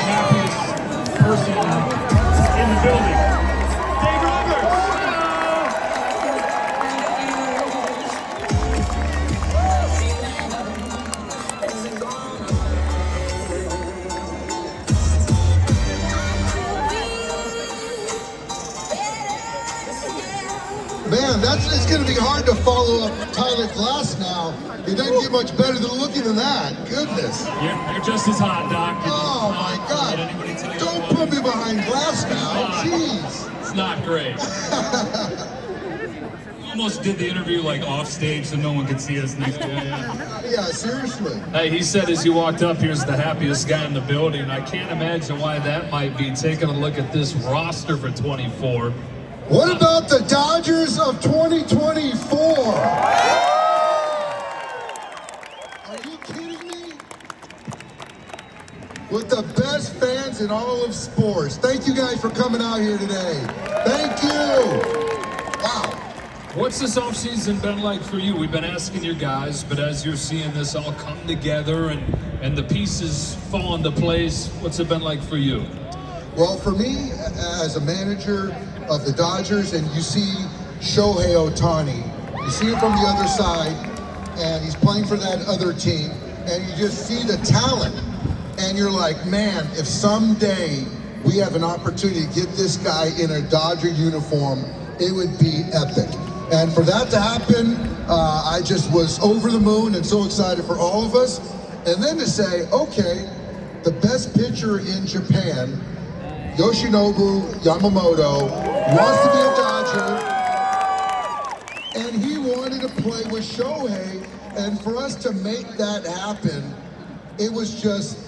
happiest person in the building. Dave Roberts. Man, it's going to be hard to follow up Tyler Glass now. It doesn't get much better than looking than that. Goodness. You're just as hot, Doc. Oh my God. Don't put me behind Glass now. Jeez. It's not great. We almost did the interview like off stage so no one could see us next to you. Yeah, seriously. Hey, he said as you walked up, here's the happiest guy in the building. I can't imagine why that might be. Taking a look at this roster for 24. What about the Dodgers of 2024? Are you kidding me? With the best fans in all of sports. Thank you guys for coming out here today. Thank you. Wow. What's this offseason been like for you? We've been asking your guys, but as you're seeing this all come together and the pieces fall into place, what's it been like for you? Well, for me, as a manager of the Dodgers, and you see Shohei Ohtani, you see him from the other side, and he's playing for that other team, and you just see the talent, and you're like, man, if someday we have an opportunity to get this guy in a Dodger uniform, it would be epic. And for that to happen, I just was over the moon and so excited for all of us. And then to say, okay, the best pitcher in Japan, Yoshinobu Yamamoto, wants to be a Dodger, and he wanted to play with Shohei, and for us to make that happen, it was just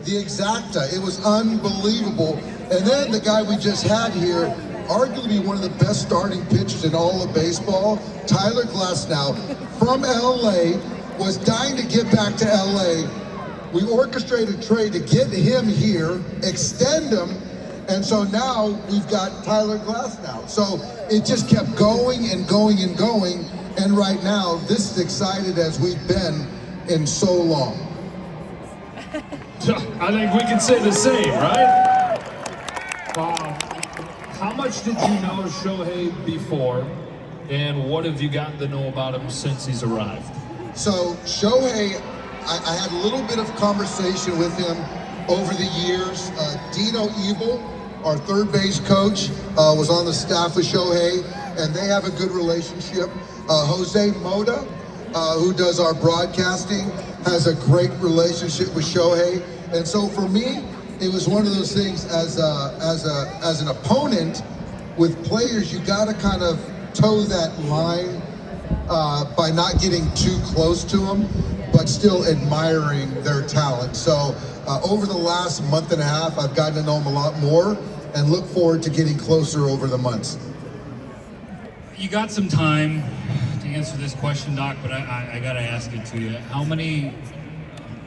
the exacta. It was unbelievable. And then the guy we just had here, arguably one of the best starting pitchers in all of baseball, Tyler Glasnow, from LA, was dying to get back to LA. We orchestrated a trade to get him here, extend him, and so now we've got Tyler Glasnow. So it just kept going and going and going, and right now, this is excited as we've been in so long. I think we can say the same, right? How much did you know Shohei before, and what have you gotten to know about him since he's arrived? So Shohei, I had a little bit of conversation with him over the years. Dino Evil, our third base coach, was on the staff with Shohei, and they have a good relationship. Jose Mota, who does our broadcasting, has a great relationship with Shohei. And so for me, it was one of those things as an opponent with players, you gotta kind of toe that line by not getting too close to them, but still admiring their talent. So over the last month and a half, I've gotten to know them a lot more and look forward to getting closer over the months. You got some time to answer this question, Doc, but I gotta ask it to you. How many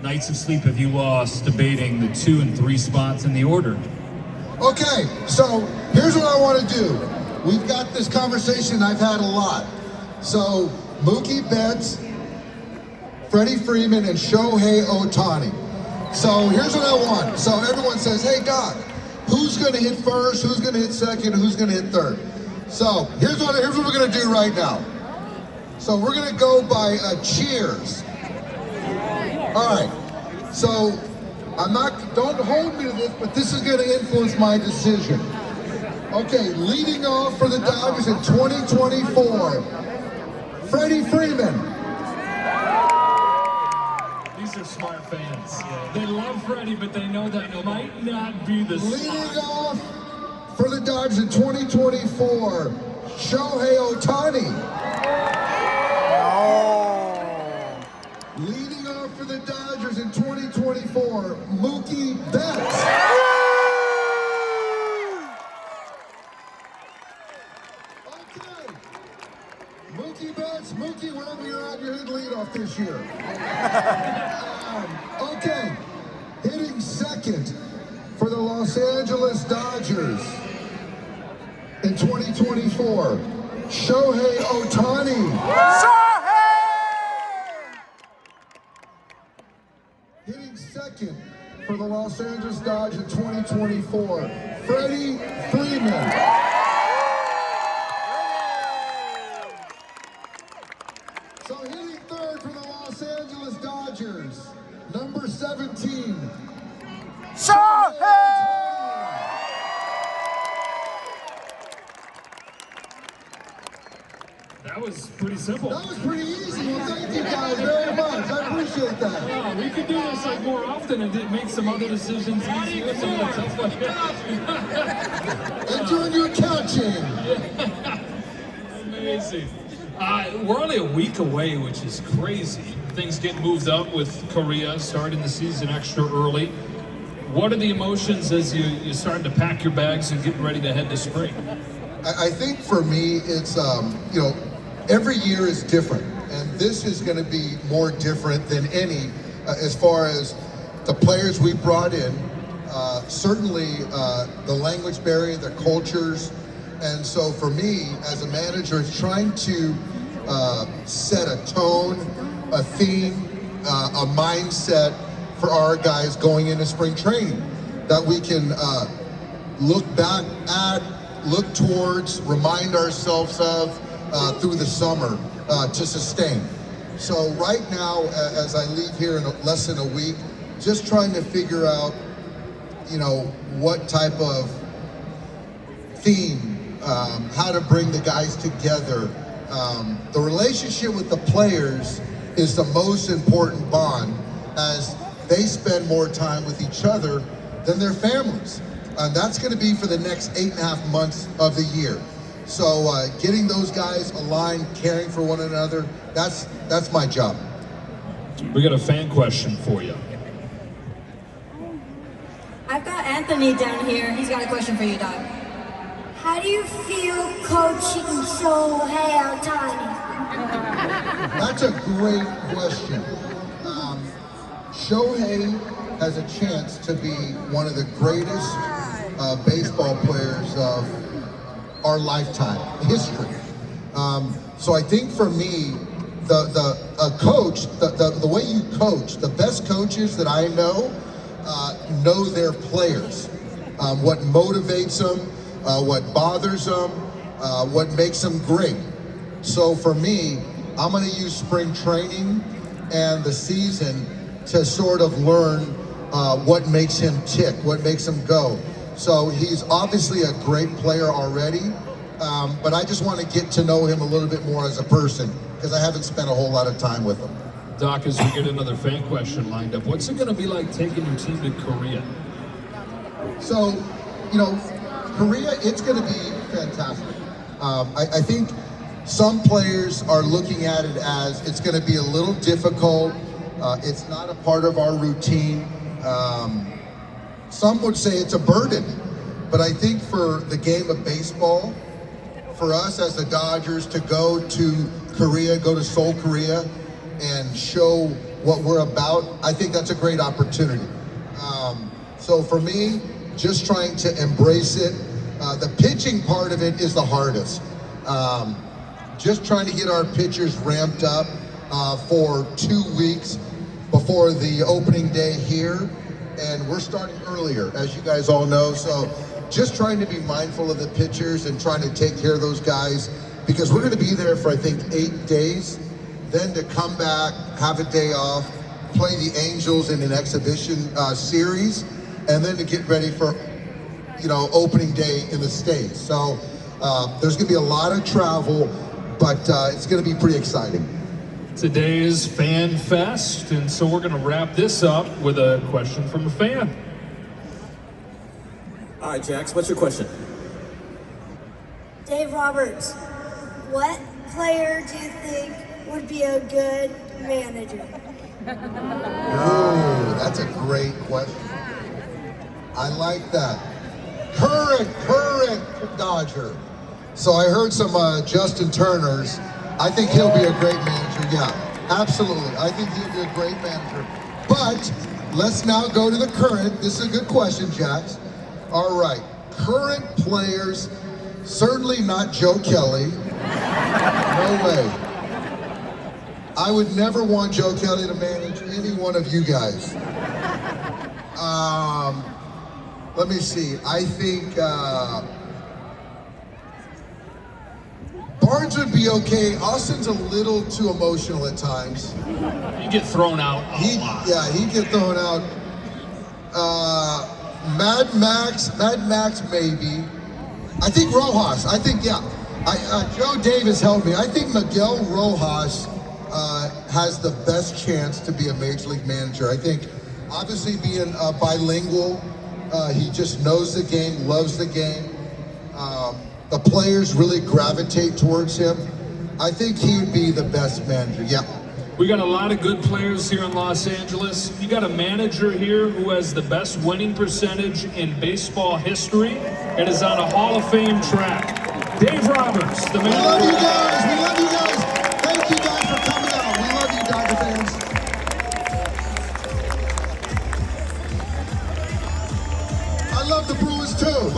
nights of sleep have you lost debating the 2 and 3 spots in the order? Okay, so here's what I want to do. We've got this conversation I've had a lot. So Mookie Betts, Freddie Freeman, and Shohei Ohtani. So here's what I want. So everyone says, hey Doc, who's going to hit first, who's going to hit second, who's going to hit third? So here's what we're going to do right now. So we're going to go by cheers. All right, so don't hold me to this, but this is going to influence my decision. Okay, leading off for the Dodgers in 2024, Freddie Freeman. These are smart fans. Yeah. They love Freddie, but they know that might not be the Leading off for the Dodgers in 2024, Shohei Ohtani. Leading off for the Dodgers in 2024, Mookie Betts. Okay. Mookie Betts, Mookie, wherever you're at, you're hitting leadoff this year. Okay. Hitting second for the Los Angeles Dodgers in 2024, Shohei Ohtani. Hitting second for the Los Angeles Dodgers in 2024, Freddie Freeman. So hitting third for the Los Angeles Dodgers, number 17, Shohei! That was pretty simple. That was pretty easy. Well, thank you guys very much. I appreciate that. Yeah, we could do this like more often and make some other decisions easier. Some of the stuff like that. And doing your coaching. Amazing. We're only a week away, which is crazy. Things get moved up with Korea starting the season extra early. What are the emotions as you're starting to pack your bags and getting ready to head to spring? I think for me, it's, you know, every year is different. And this is going to be more different than any as far as the players we brought in, certainly the language barrier, the cultures. And so for me, as a manager, it's trying to set a tone, a theme, a mindset for our guys going into spring training that we can look back at, look towards, remind ourselves of through the summer to sustain. So right now, as I leave here in less than a week, just trying to figure out, you know, what type of theme, how to bring the guys together. The relationship with the players is the most important bond, as they spend more time with each other than their families. And that's going to be for the next 8.5 months of the year. So getting those guys aligned, caring for one another, that's my job. We got a fan question for you. I've got Anthony down here. He's got a question for you, Doc. How do you feel coaching Shohei Ohtani? That's a great question. Shohei has a chance to be one of the greatest baseball players of our lifetime history. So I think for me, a coach, the way you coach, the best coaches that I know their players, what motivates them, what bothers them, what makes them great. So for me, I'm going to use spring training and the season to sort of learn what makes him tick, what makes him go. So he's obviously a great player already, but I just want to get to know him a little bit more as a person, because I haven't spent a whole lot of time with him. Doc, as we get another fan question lined up, what's it going to be like taking your team to Korea? So, you know, Korea, it's going to be fantastic. I think some players are looking at it as it's going to be a little difficult. It's not a part of our routine. Some would say it's a burden, but I think for the game of baseball, for us as the Dodgers to go to Korea, go to Seoul, Korea, and show what we're about, I think that's a great opportunity. So for me, just trying to embrace it. The pitching part of it is the hardest. Just trying to get our pitchers ramped up for 2 weeks before the opening day here. And we're starting earlier, as you guys all know. So just trying to be mindful of the pitchers and trying to take care of those guys, because we're going to be there for, I think, 8 days. Then to come back, have a day off, play the Angels in an exhibition series, and then to get ready for, you know, opening day in the States. So there's going to be a lot of travel, but it's going to be pretty exciting. Today is Fan Fest, and so we're going to wrap this up with a question from a fan. All right, Jax, what's your question? Dave Roberts, what player do you think would be a good manager? Oh, that's a great question. I like that. Current Dodger. So I heard some Justin Turner's. I think he'll be a great manager. Yeah, absolutely. I think he'll be a great manager. But let's now go to the current. This is a good question, Jax. All right, current players, certainly not Joe Kelly. No way. I would never want Joe Kelly to manage any one of you guys. Let me see. I think Barnes would be okay. Austin's a little too emotional at times. You get thrown out a lot. Yeah, he'd get thrown out. Mad Max maybe. I think Rojas. I think, yeah. Joe Davis helped me. I think Miguel Rojas has the best chance to be a major league manager. I think, obviously, being bilingual, he just knows the game, loves the game. The players really gravitate towards him. I think he would be the best manager. Yeah. We got a lot of good players here in Los Angeles. You got a manager here who has the best winning percentage in baseball history and is on a Hall of Fame track. Dave Roberts, the We manager. love you guys. We love you guys. Thank you guys for coming out. We love you, Dodger fans. I love the Brewers too.